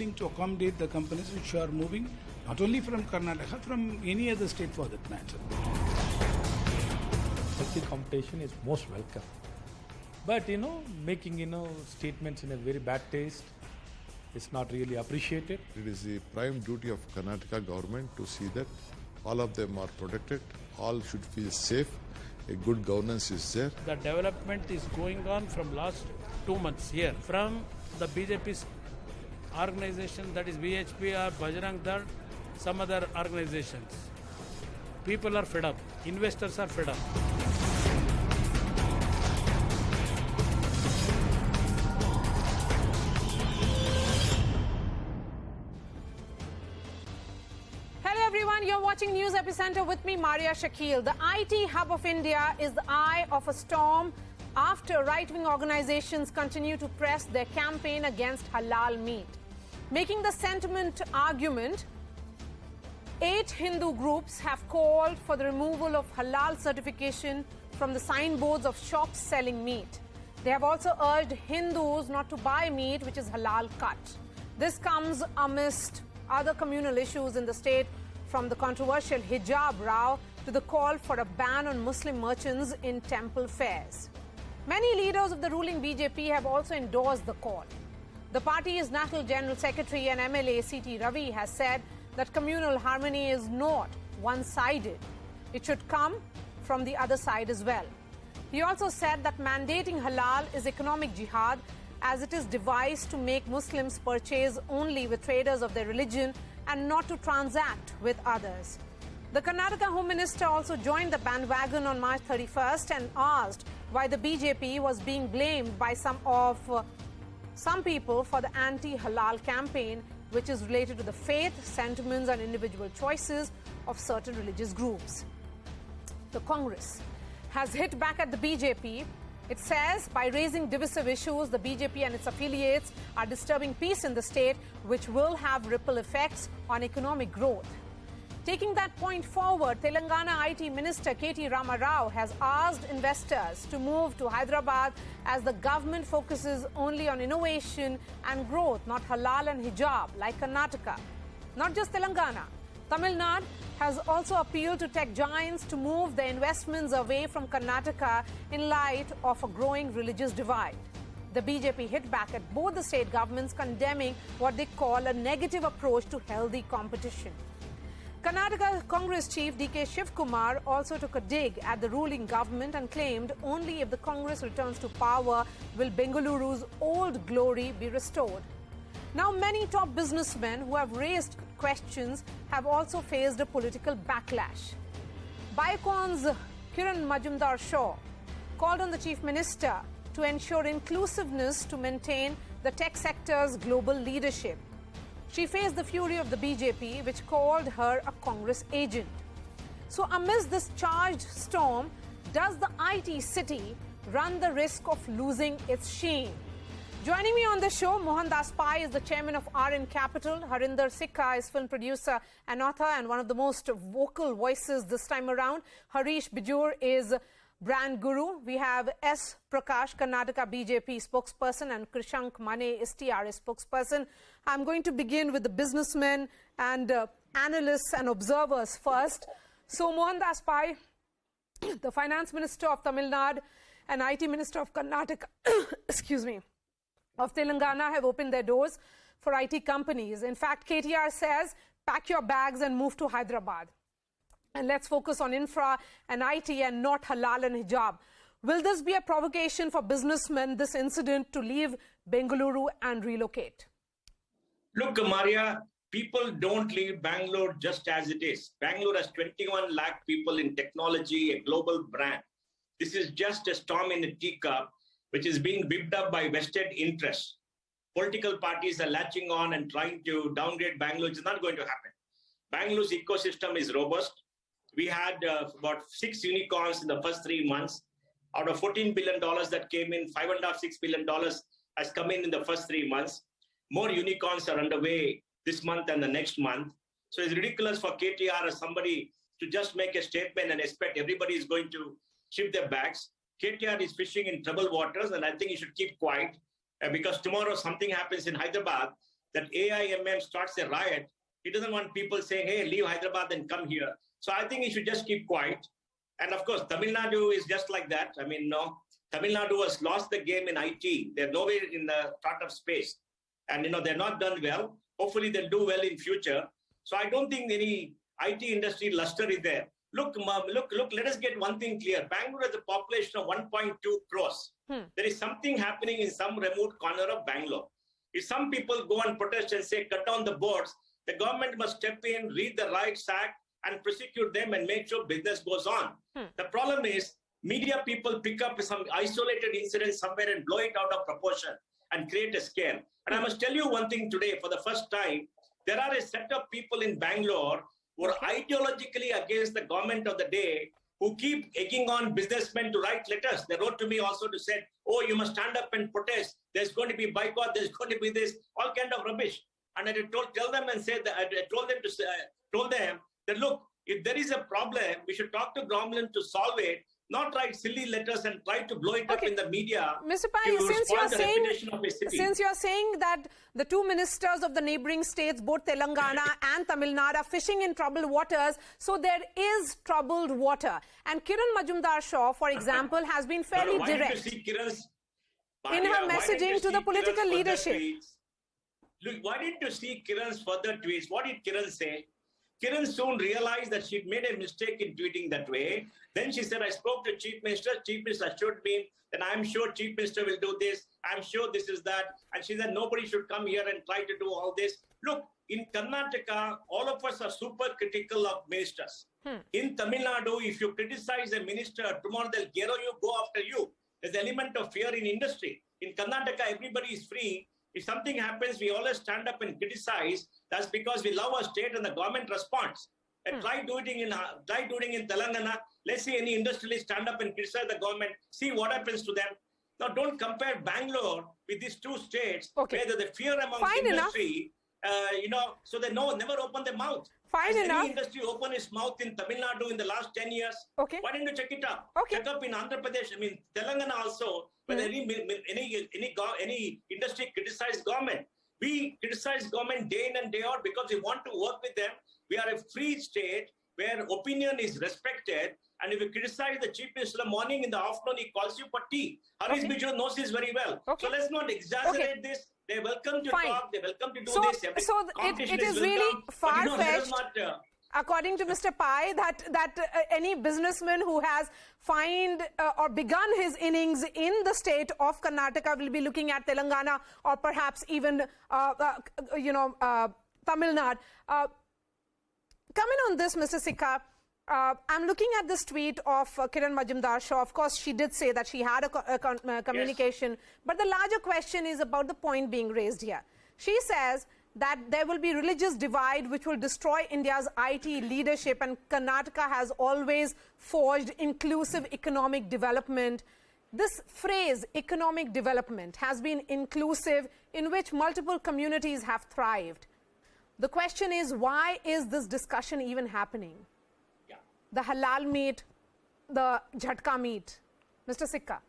willing to accommodate the companies which are moving not only from Karnataka, from any other state for that matter. Healthy competition is most welcome. But, making, statements in a very bad taste is not really appreciated. It is the prime duty of Karnataka government to see that all of them are protected, all should feel safe, a good governance is there. The development is going on from last 2 months here. From the BJP's organization, that is BHP or Bajrang Dal, some other organizations. People are fed up. Investors are fed up. You're watching News Epicenter with me, Maria Shakil. The IT hub of India is the eye of a storm after right-wing organizations continue to press their campaign against halal meat. Making the sentiment argument, 8 Hindu groups have called for the removal of halal certification from the signboards of shops selling meat. They have also urged Hindus not to buy meat which is halal cut. This comes amidst other communal issues in the state, from the controversial hijab row to the call for a ban on Muslim merchants in temple fairs. Many leaders of the ruling BJP have also endorsed the call. The party's National General Secretary and MLA C.T. Ravi has said that communal harmony is not one-sided. It should come from the other side as well. He also said that mandating halal is economic jihad, as it is devised to make Muslims purchase only with traders of their religion and not to transact with others. The Karnataka Home Minister also joined the bandwagon on March 31st and asked why the BJP was being blamed by some people for the anti-halal campaign, which is related to the faith, sentiments and individual choices of certain religious groups. The Congress has hit back at the BJP. It says by raising divisive issues, the BJP and its affiliates are disturbing peace in the state, which will have ripple effects on economic growth. Taking that point forward, Telangana IT Minister K.T. Rama Rao has asked investors to move to Hyderabad as the government focuses only on innovation and growth, not halal and hijab like Karnataka. Not just Telangana. Tamil Nadu has also appealed to tech giants to move their investments away from Karnataka in light of a growing religious divide. The BJP hit back at both the state governments, condemning what they call a negative approach to healthy competition. Karnataka Congress Chief D.K. Shivkumar also took a dig at the ruling government and claimed only if the Congress returns to power will Bengaluru's old glory be restored. Now, many top businessmen who have raised questions have also faced a political backlash. Biocon's Kiran Majumdar-Shaw called on the Chief Minister to ensure inclusiveness to maintain the tech sector's global leadership. She faced the fury of the BJP, which called her a Congress agent. So amidst this charged storm, does the IT city run the risk of losing its sheen? Joining me on the show, Mohan Das Pai is the chairman of RN Capital. Harinder Sikka is film producer and author and one of the most vocal voices this time around. Harish Bijur is brand guru. We have S. Prakash, Karnataka BJP spokesperson, and Krishank Mane is TRS spokesperson. I'm going to begin with the businessmen and analysts and observers first. So Mohan Das Pai, the finance minister of Tamil Nadu and IT minister of Karnataka, excuse me, of Telangana have opened their doors for IT companies. In fact, KTR says, pack your bags and move to Hyderabad. And let's focus on infra and IT and not halal and hijab. Will this be a provocation for businessmen, this incident, to leave Bengaluru and relocate? Look, Maria, people don't leave Bangalore just as it is. Bangalore has 21 lakh people in technology, a global brand. This is just a storm in a teacup, which is being whipped up by vested interests. Political parties are latching on and trying to downgrade Bangalore. It's not going to happen. Bangalore's ecosystem is robust. We had about 6 unicorns in the first 3 months. Out of $14 billion that came in, $5.5, $6 billion has come in the first 3 months. More unicorns are underway this month and the next month. So it's ridiculous for KTR or somebody to just make a statement and expect everybody is going to shift their bags. KTR is fishing in troubled waters, and I think he should keep quiet because tomorrow something happens in Hyderabad that AIMM starts a riot, he doesn't want people saying, hey, leave Hyderabad and come here. So I think he should just keep quiet. And of course, Tamil Nadu is just like that. I mean, no, Tamil Nadu has lost the game in IT. They're nowhere in the startup space. And, they're not done well. Hopefully, they'll do well in future. So I don't think any IT industry luster is there. Look, let us get one thing clear. Bangalore has a population of 1.2 crores. There is something happening in some remote corner of Bangalore. If some people go and protest and say, cut down the boards, the government must step in, read the Rights Act, and prosecute them and make sure business goes on. The problem is, media people pick up some isolated incident somewhere and blow it out of proportion and create a scare. And I must tell you one thing today, for the first time, there are a set of people in Bangalore who are ideologically against the government of the day, who keep egging on businessmen to write letters. They wrote to me also to say, oh, you must stand up and protest. There's going to be boycott. There's going to be this, all kind of rubbish. And I told them that, look, if there is a problem, we should talk to government to solve it, not write silly letters and try to blow it up in the media. Mr. Pai, since you're saying that the two ministers of the neighboring states, both Telangana and Tamil Nadu, are fishing in troubled waters, so there is troubled water. And Kiran Majumdar-Shaw, for example, has been fairly direct in her messaging to the political leadership. Look, why didn't you see Kiran's further tweets? What did Kiran say? Kiran soon realized that she'd made a mistake in tweeting that way. Then she said, I spoke to Chief Minister. Chief Minister assured me that I'm sure Chief Minister will do this. I'm sure this is that. And she said, nobody should come here and try to do all this. Look, in Karnataka, all of us are super critical of ministers. In Tamil Nadu, if you criticize a minister, tomorrow they'll go after you. There's an element of fear in industry. In Karnataka, everybody is free. If something happens, we always stand up and criticize. That's because we love our state and the government responds. And try doing it in Telangana. Let's see any industrialist stand up and criticize the government. See what happens to them. Now, don't compare Bangalore with these two states where there's the fear among industry. So they never open their mouth. Any industry open its mouth in Tamil Nadu in the last 10 years? Why didn't you check it up? Check up in Andhra Pradesh. I mean, Telangana also. When any industry criticize government, we criticize government day in and day out because we want to work with them. We are a free state where opinion is respected. And if you criticize the Chief Minister in the morning, in the afternoon, he calls you for tea. Harish Bijou knows this very well. So let's not exaggerate this. They're welcome to talk. They're welcome to do this. So it is really far-fetched, according to Mr. Pai, that any businessman who has or begun his innings in the state of Karnataka will be looking at Telangana or perhaps even, Tamil Nadu. Coming on this, Mr. Sikka, I'm looking at this tweet of Kiran Majumdar-Shaw. Of course, she did say that she had a communication. But the larger question is about the point being raised here. She says that there will be religious divide which will destroy India's IT leadership, and Karnataka has always forged inclusive economic development. This phrase, economic development, has been inclusive, in which multiple communities have thrived. The question is, why is this discussion even happening? The halal meat, the jhatka meat. Mr. Sikka.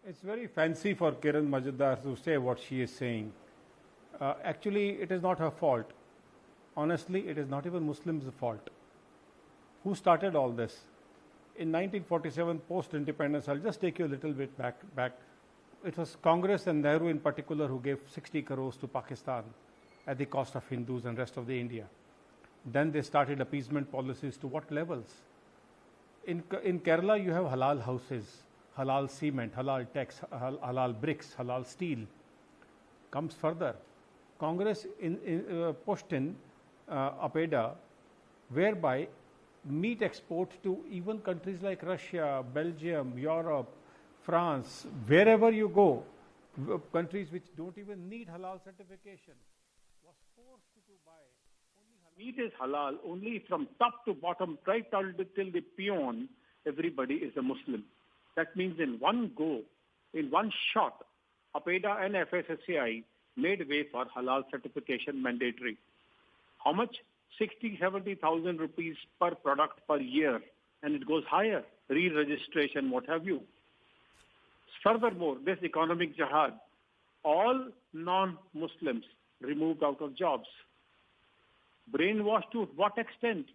It's very fancy for Kiran Majumdar to say what she is saying. Actually, it is not her fault. Honestly, it is not even Muslims' fault. Who started all this? In 1947, post-independence, I'll just take you a little bit back. It was Congress and Nehru in particular who gave 60 crores to Pakistan at the cost of Hindus and rest of the India. Then they started appeasement policies to what levels? In Kerala, you have halal houses, halal cement, halal tax, halal bricks, halal steel. Comes further. Congress pushed in APEDA, whereby meat export to even countries like Russia, Belgium, Europe, France, wherever you go, countries which don't even need halal certification, was forced to buy. Meat is halal only from top to bottom, right till the peon, everybody is a Muslim. That means in one go, in one shot, APEDA and FSSAI made way for halal certification mandatory. How much? 60,000-70,000 rupees per product per year, and it goes higher, re-registration, what have you. Furthermore, this economic jihad, all non-Muslims removed out of jobs. Brainwashed to what extent?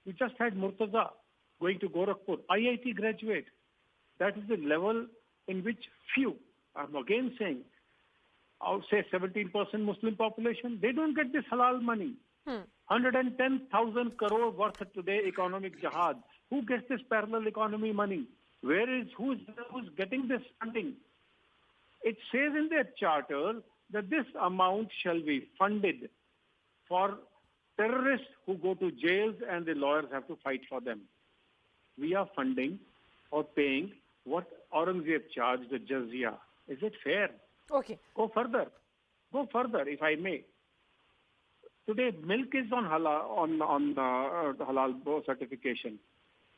We just had Murtaza going to Gorakhpur, IIT graduate. That is the level in which few, I'm again saying, I would say 17% Muslim population, they don't get this halal money. 110,000 crore worth today economic jihad. Who gets this parallel economy money? Who's getting this funding? It says in their charter that this amount shall be funded for terrorists who go to jails and the lawyers have to fight for them. We are funding or paying what Aurangzeb charged the jizya. Is it fair? Okay. Go further, if I may. Today, milk is on halal certification.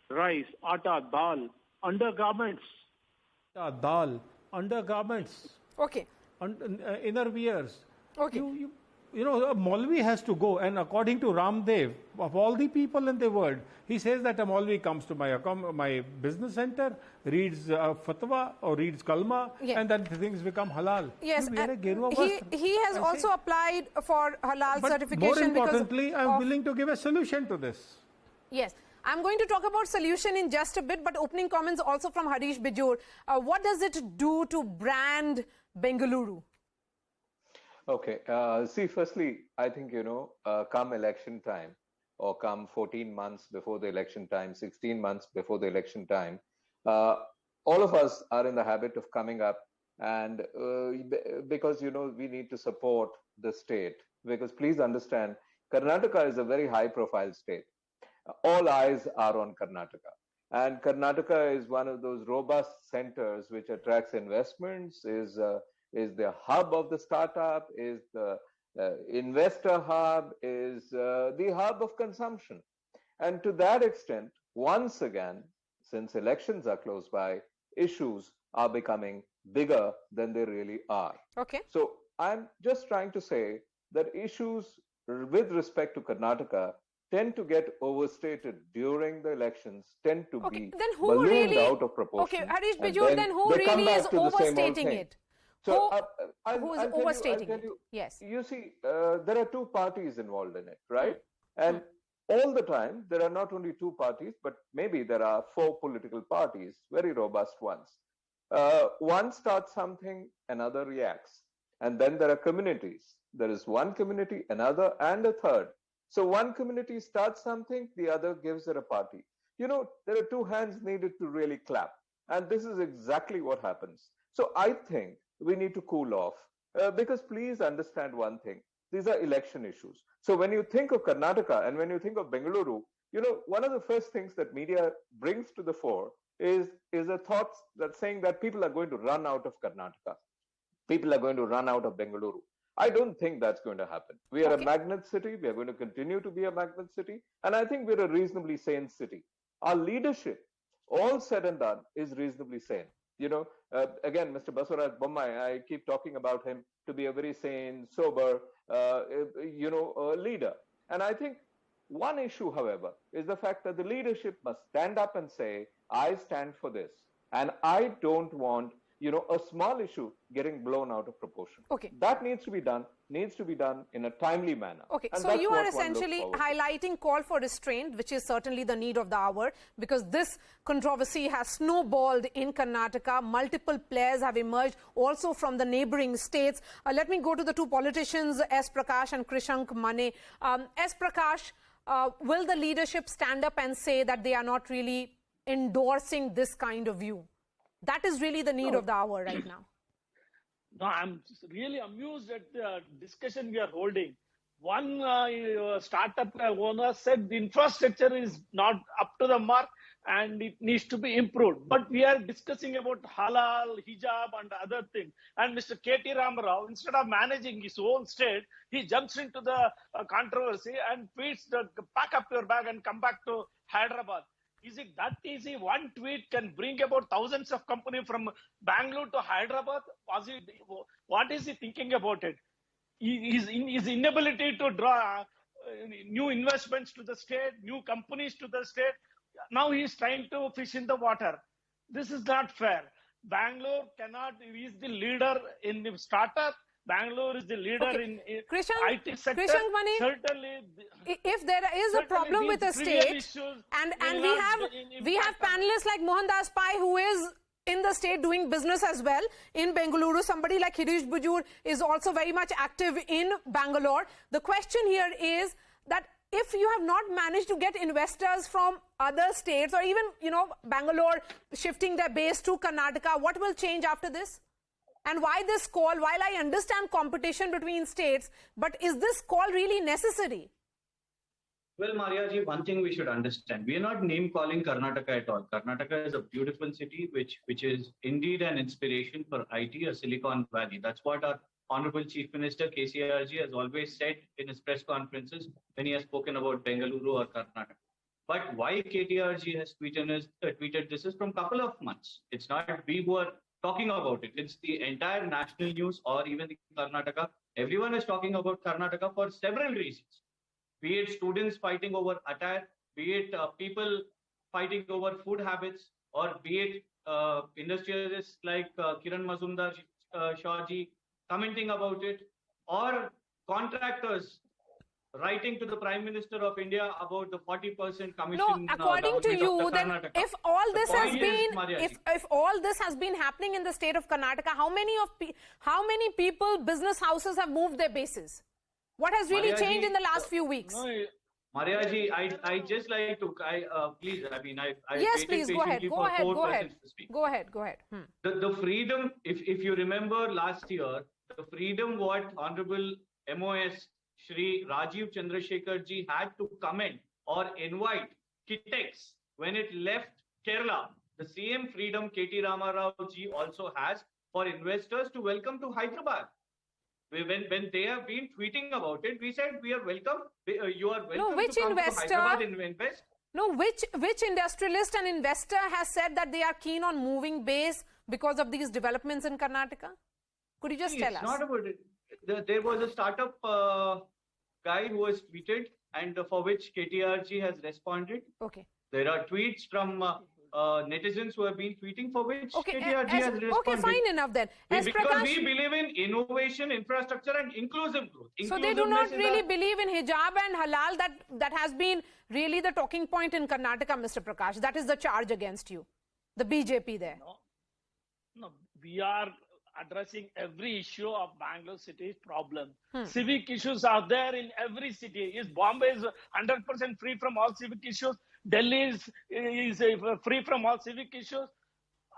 Rice, atta, dal, undergarments. Undergarments. Okay. Inner wears. Okay. You know, a Maulvi has to go, and according to Ramdev, of all the people in the world, he says that a Maulvi comes to my business center, reads fatwa or reads kalma, and then things become halal. Yes, he has also applied for halal certification. More importantly, I'm willing to give a solution to this. Yes. I'm going to talk about solution in just a bit, but opening comments also from Harish Bijur. What does it do to brand Bengaluru? Okay. See, firstly, I think, come election time or come 14 months before the election time, 16 months before the election time, all of us are in the habit of coming up and because, we need to support the state. Because please understand, Karnataka is a very high profile state. All eyes are on Karnataka. And Karnataka is one of those robust centers which attracts investments, is the hub of the startup, is the investor hub, is the hub of consumption. And to that extent, once again, since elections are close by, issues are becoming bigger than they really are. Okay. So I'm just trying to say that issues with respect to Karnataka tend to get overstated during the elections, tend to be ballooned out of proportion. Okay, Harish Bijur, then who really is overstating it? So who is overstating it? Yes. You see, there are two parties involved in it, right? And all the time, there are not only two parties, but maybe there are four political parties, very robust ones. One starts something, another reacts. And then there are communities. There is one community, another, and a third. So one community starts something, the other gives it a party. There are two hands needed to really clap. And this is exactly what happens. So I think we need to cool off because please understand one thing. These are election issues. So when you think of Karnataka and when you think of Bengaluru, one of the first things that media brings to the fore is a thought that saying that people are going to run out of Karnataka. People are going to run out of Bengaluru. I don't think that's going to happen. We are a magnet city. We are going to continue to be a magnet city. And I think we're a reasonably sane city. Our leadership, all said and done, is reasonably sane. Again, Mr. Basuraj Bommai, I keep talking about him to be a very sane, sober, leader. And I think one issue, however, is the fact that the leadership must stand up and say, I stand for this. And I don't want a small issue getting blown out of proportion. Okay. That needs to be done in a timely manner. Okay, so you are essentially highlighting call for restraint, which is certainly the need of the hour, because this controversy has snowballed in Karnataka. Multiple players have emerged also from the neighboring states. Let me go to the two politicians, S. Prakash and Krishank Mane. S. Prakash, will the leadership stand up and say that they are not really endorsing this kind of view? That is really the need of the hour right now. No, I'm really amused at the discussion we are holding. One startup owner said the infrastructure is not up to the mark and it needs to be improved. But we are discussing about halal, hijab and other things. And Mr. K.T. Ramarao, instead of managing his own state, he jumps into the controversy and tweets, pack up your bag and come back to Hyderabad. Is it that easy? One tweet can bring about thousands of companies from Bangalore to Hyderabad. What is he thinking about it? His inability to draw new investments to the state, new companies to the state. Now he is trying to fish in the water. This is not fair. Bangalore he is the leader in the startup. Bangalore is the leader in Krishank, IT sector. Krishank Mani, Certainly, if there is a problem with a state, and we have panelists like Mohandas Pai, who is in the state doing business as well in Bengaluru. Somebody like Hirish Bujur is also very much active in Bangalore. The question here is that if you have not managed to get investors from other states, or even, Bangalore shifting their base to Karnataka, what will change after this? And why this call? While I understand competition between states, but is this call really necessary? Well, Maria ji, one thing we should understand, we are not name calling Karnataka at all. Karnataka is a beautiful city, which is indeed an inspiration for IT, a Silicon Valley. That's what our Honorable Chief Minister KCRG has always said in his press conferences when he has spoken about Bengaluru or Karnataka. But why KTRG has tweeted this is from a couple of months. It's not we who are talking about it. It's the entire national news or even the Karnataka. Everyone is talking about Karnataka for several reasons. Be it students fighting over attire, be it people fighting over food habits, or be it industrialists like Kiran Mazumdar Shahji commenting about it, or contractors writing to the Prime Minister of India about the 40% commission. No, according to you, then if all this has been, if all this has been happening in the state of Karnataka, how many people, business houses have moved their bases? What has really changed in the last few weeks? No, Maria ji, I just like to, please, I mean, I yes, please, go ahead. The freedom, if you remember last year, the freedom what Honorable MOS Shri Rajiv Chandrasekhar ji had to comment or invite Kitex when it left Kerala, the same freedom KT Ramarao ji also has for investors to welcome to Hyderabad. When they have been tweeting about it, we said we are welcome. You are welcome no, which to come investor, to Hyderabad and invest. No, which industrialist and investor has said that they are keen on moving base because of these developments in Karnataka? Could you just tell us? It's not about it. There was a startup guy who has tweeted, and for which KTRG has responded. Okay. There are tweets from netizens who have been tweeting, for which KTRG has responded. Okay, fine enough then. Because we believe in innovation, infrastructure and inclusive growth. So they do not really believe in hijab and halal. That has been really the talking point in Karnataka, Mr. Prakash. That is the charge against you, the BJP there. No, we are addressing every issue of Bangalore city's problem. Civic issues are there in every city. Is Bombay is 100% free from all civic issues? Delhi is free from all civic issues.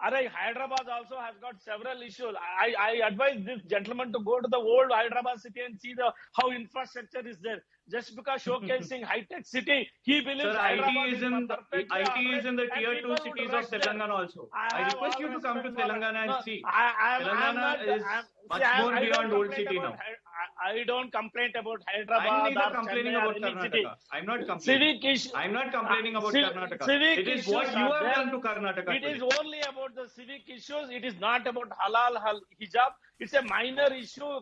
Hyderabad also has got several issues. I advise this gentleman to go to the old Hyderabad city and see how infrastructure is there. Just because showcasing high-tech city, he believes IT is in the tier 2 cities of Telangana also. I request you to come to Telangana and see. Telangana is much more beyond old city now. I don't complain about Hyderabad. I'm neither complaining about Karnataka. I'm not complaining. I'm not complaining about Karnataka. It is what you have done to Karnataka. It is only about the civic issues. It is not about halal hijab. It's a minor issue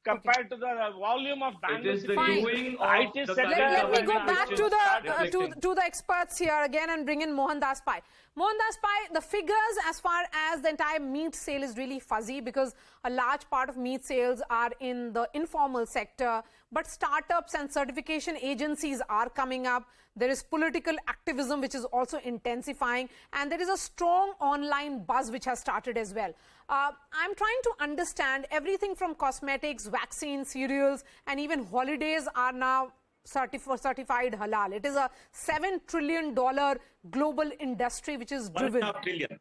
compared to the volume of Bangalore. It is the doing of IT sector. Let me go back to the experts here again and bring in Mohandas Pai. Mohandas Pai, the figures as far as the entire meat sale is really fuzzy because a large part of meat sales are in the informal sector, but startups and certification agencies are coming up. There is political activism which is also intensifying, and there is a strong online buzz which has started as well. I'm trying to understand everything from cosmetics, vaccines, cereals, and even holidays are now certified halal. It is a $7 trillion global industry which is driven. $1.5 trillion.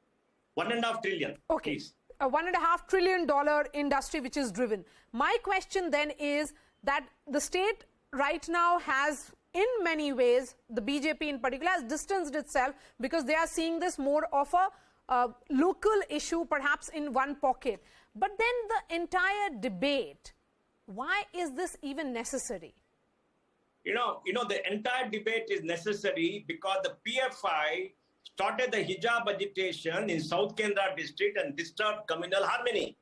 $1.5 trillion. Okay. Please. A $1.5 trillion industry which is driven. My question then is that the state right now has, in many ways, the BJP in particular has distanced itself because they are seeing this more of a local issue, perhaps in one pocket. But then the entire debate, why is this even necessary? You know, the entire debate is necessary because the PFI started the hijab agitation in South Kendra district and disturbed communal harmony.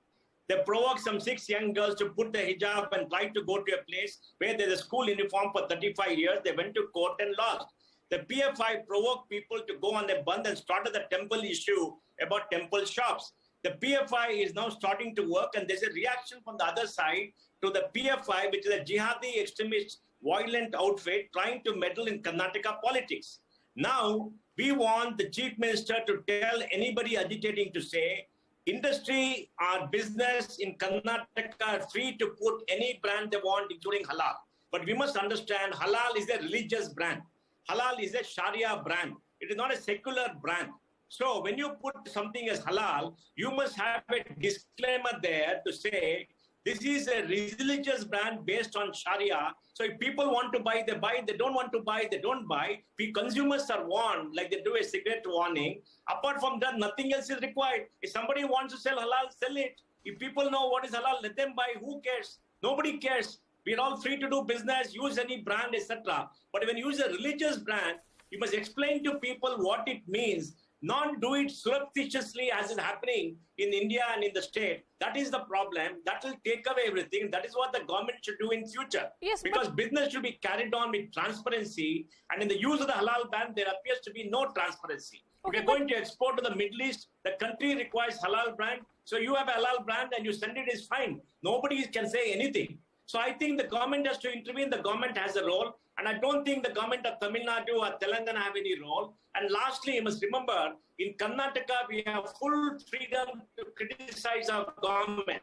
They provoked some 6 young girls to put the hijab and tried to go to a place where there's a school uniform for 35 years. They went to court and lost. The PFI provoked people to go on a bandh and started the temple issue about temple shops. The PFI is now starting to work, and there's a reaction from the other side to the PFI, which is a jihadi extremist violent outfit trying to meddle in Karnataka politics. Now, we want the Chief Minister to tell anybody agitating to say, industry or business in Karnataka are free to put any brand they want, including halal. But we must understand halal is a religious brand. Halal is a Sharia brand. It is not a secular brand. So when you put something as halal, you must have a disclaimer there to say, this is a religious brand based on Sharia. So if people want to buy, they buy. They don't want to buy, they don't buy. We consumers are warned, like they do a cigarette warning. Apart from that, nothing else is required. If somebody wants to sell halal, sell it. If people know what is halal, let them buy. Who cares? Nobody cares. We're all free to do business, use any brand, etc. But when you use a religious brand, you must explain to people what it means. Not do it surreptitiously as is happening in India and in the state. That is the problem. That will take away everything. That is what the government should do in future. Yes, because business should be carried on with transparency. And in the use of the halal ban, there appears to be no transparency. Okay, if you're going to export to the Middle East, the country requires halal brand. So you have a halal brand and you send it, is fine. Nobody can say anything. So I think the government has to intervene. The government has a role. And I don't think the government of Tamil Nadu or Telangana have any role. And lastly, you must remember, in Karnataka, we have full freedom to criticize our government.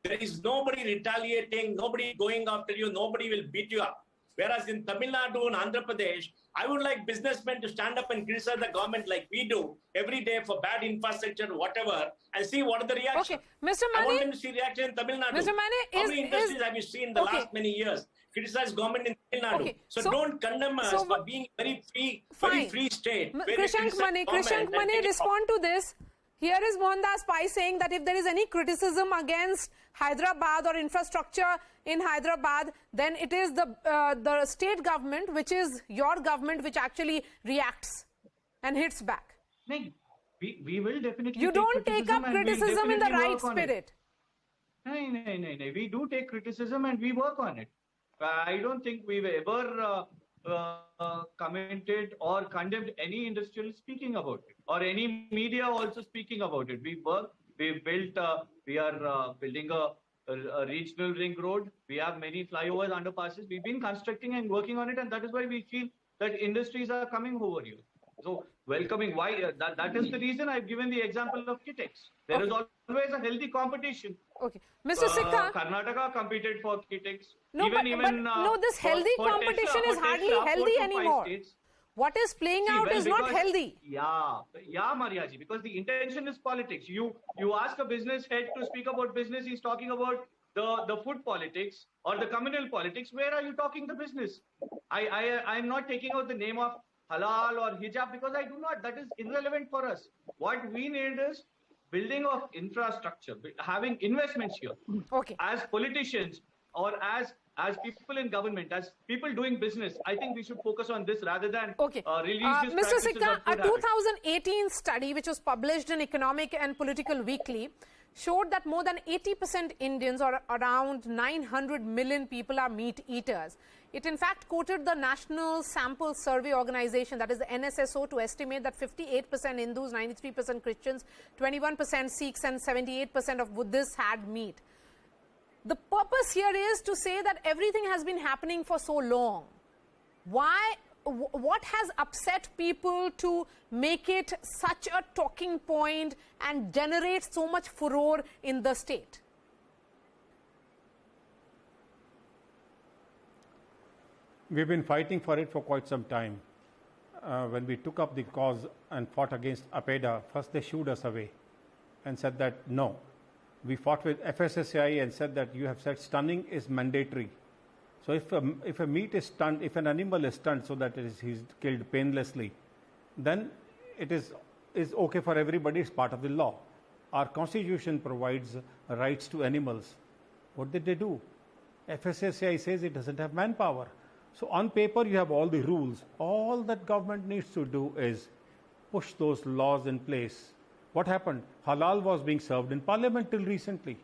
There is nobody retaliating, nobody going after you, nobody will beat you up. Whereas in Tamil Nadu and Andhra Pradesh, I would like businessmen to stand up and criticize the government like we do every day for bad infrastructure, whatever, and see what are the reactions. Okay, Mr. Mani, I want them to see reaction in Tamil Nadu. Mr. Mani, how many industries have you seen in the last many years? Criticize government in Tamil Nadu. Okay, so don't condemn us for being very free state. Krishank Mani, respond to this. Here is Mohandas Pai saying that if there is any criticism against Hyderabad or infrastructure in Hyderabad, then it is the state government, which is your government, which actually reacts and hits back. No, we will definitely. You don't take up criticism in the right spirit. No. We do take criticism and we work on it. I don't think we've ever commented or condemned any industrial speaking about it, or any media also speaking about it. We work, we are building a regional ring road. We have many flyovers, underpasses. We've been constructing and working on it, and that is why we feel that industries are coming over here. So welcoming, why? That is the reason I've given the example of Kitex. There is always a healthy competition. Okay, Mr. Sikka. Karnataka competed for Kitex. No, but this healthy competition is hardly healthy anymore. What is playing out is not healthy. Yeah, Mariaji, because the intention is politics. You ask a business head to speak about business, he's talking about the food politics or the communal politics. Where are you talking the business? I'm not taking out the name of halal or hijab because I do not. That is irrelevant for us. What we need is building of infrastructure, having investments here. Okay. As politicians or as people in government, as people doing business, I think we should focus on this rather than religious Mr. practices. Sikka, a 2018 study which was published in Economic and Political Weekly showed that more than 80% Indians, or around 900 million people, are meat eaters. It in fact quoted the National Sample Survey Organization, that is the NSSO, to estimate that 58% Hindus, 93% Christians, 21% Sikhs and 78% of Buddhists had meat. The purpose here is to say that everything has been happening for so long. Why? What has upset people to make it such a talking point and generate so much furore in the state? We've been fighting for it for quite some time. When we took up the cause and fought against APEDA, first they shooed us away and said that no. We fought with FSSAI and said that you have said stunning is mandatory. So if a meat is stunned, if an animal is stunned so that he's killed painlessly, then it is okay for everybody, it's part of the law. Our constitution provides rights to animals. What did they do? FSSAI says it doesn't have manpower. So on paper you have all the rules. All that government needs to do is push those laws in place. What happened? Halal was being served in parliament till recently.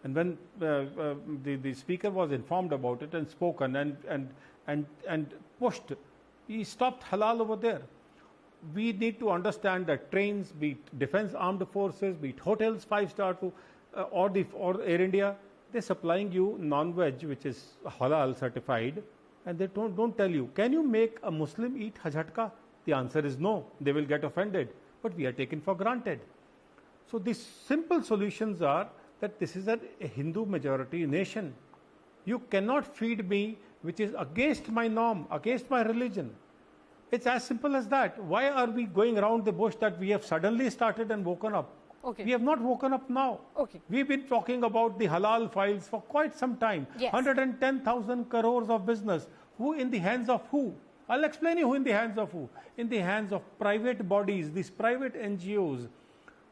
And when the speaker was informed about it and spoken and pushed, he stopped halal over there. we need to understand that trains, be it defense armed forces, be it hotels 5-star or Air India, they're supplying you non-veg, which is halal certified, and they don't tell you, can you make a Muslim eat hajatka? The answer is no. They will get offended. But we are taken for granted. So these simple solutions are that this is a Hindu majority nation. You cannot feed me which is against my norm, against my religion. It's as simple as that. Why are we going around the bush that we have suddenly started and woken up? Okay. We have not woken up now. Okay. We've been talking about the halal files for quite some time. Yes. 110,000 crores of business. Who in the hands of who? I'll explain you who in the hands of who. In the hands of private bodies, these private NGOs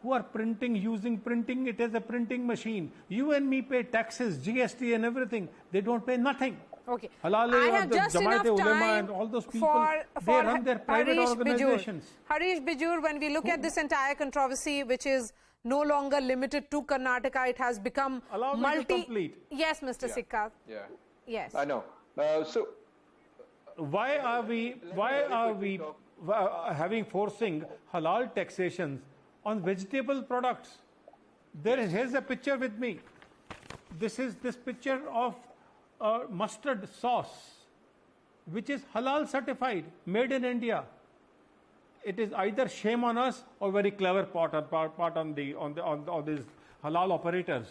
who are using printing it as a printing machine. You and me pay taxes, GST and everything. They don't pay nothing. Okay. Halal I have just enough time and all those people, for they run their private Harish organizations. Harish Bijur, when we look at this entire controversy, which is no longer limited to Karnataka, it has become Allow me to complete. Yes, Mr. Sikka. Yeah. Yes. I know. So why are we forcing halal taxations on vegetable products? Here's a picture with me. This is this picture of mustard sauce, which is halal certified, made in India. It is either shame on us or very clever part on these halal operators.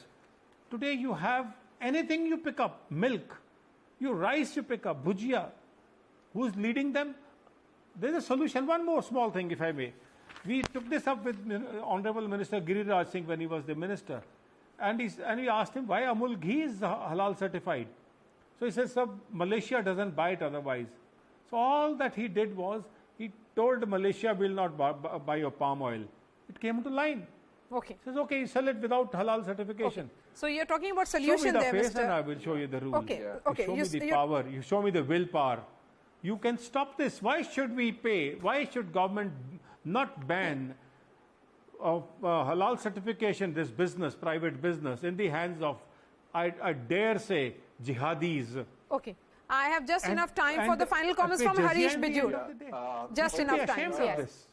Today you have anything you pick up, milk, rice you pick up, bhujia. Who's leading them? There's a solution. One more small thing, if I may. We took this up with Honorable Minister Giriraj Singh when he was the minister. And we asked him why Amul ghee is halal certified. So he says, sir, Malaysia doesn't buy it otherwise. So all that he did was, he told Malaysia will not buy your palm oil. It came into line. Okay. He says, okay, you sell it without halal certification. Okay. So you're talking about solution there, Mr. Show me the face Mr. and I will show you the rules. Okay. Yeah. Okay. You show me the power. You show me the willpower. You can stop this. Why should we pay? Why should government not ban halal certification, this business, private business, in the hands of, I dare say, jihadis? Okay. I have just enough time for the final comments from Harish Bijur. Just enough time. Yes.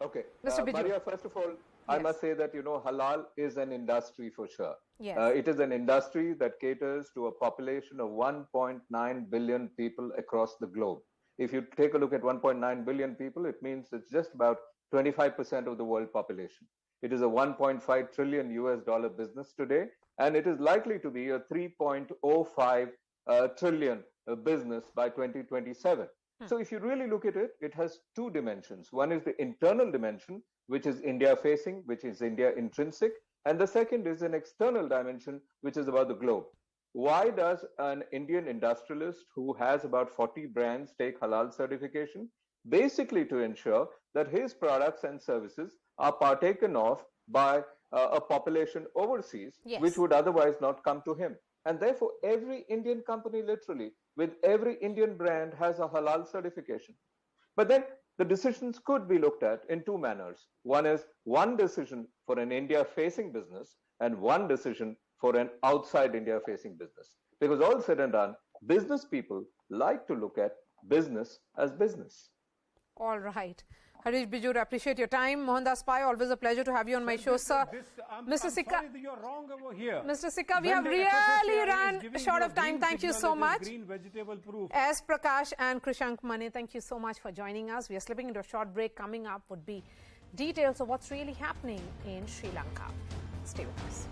Okay. Mr. Bijur. Maria, first of all, I must say that, halal is an industry for sure. Yes. It is an industry that caters to a population of 1.9 billion people across the globe. If you take a look at 1.9 billion people, it means it's just about 25% of the world population. It is a $1.5 trillion US business today, and it is likely to be a 3.05 trillion business by 2027. So if you really look at it, it has two dimensions. One is the internal dimension, which is India facing, which is India intrinsic. And the second is an external dimension, which is about the globe. Why does an Indian industrialist who has about 40 brands take halal certification? Basically to ensure that his products and services are partaken of by a population overseas, which would otherwise not come to him. And therefore, every Indian company, literally, with every Indian brand has a halal certification. But then the decisions could be looked at in two manners. One is one decision for an India-facing business and one decision for an outside India-facing business. Because all said and done, business people like to look at business as business. All right. Harish Bijur, appreciate your time. Mohandas Pai, always a pleasure to have you on my show, sir. Mr. Sikka, sorry that you're wrong over here. Mr. Sikka, we have really run short of time. Thank you so much. Green vegetable proof. S. Prakash and Krishank Mane, thank you so much for joining us. We are slipping into a short break. Coming up would be details of what's really happening in Sri Lanka. Stay with us.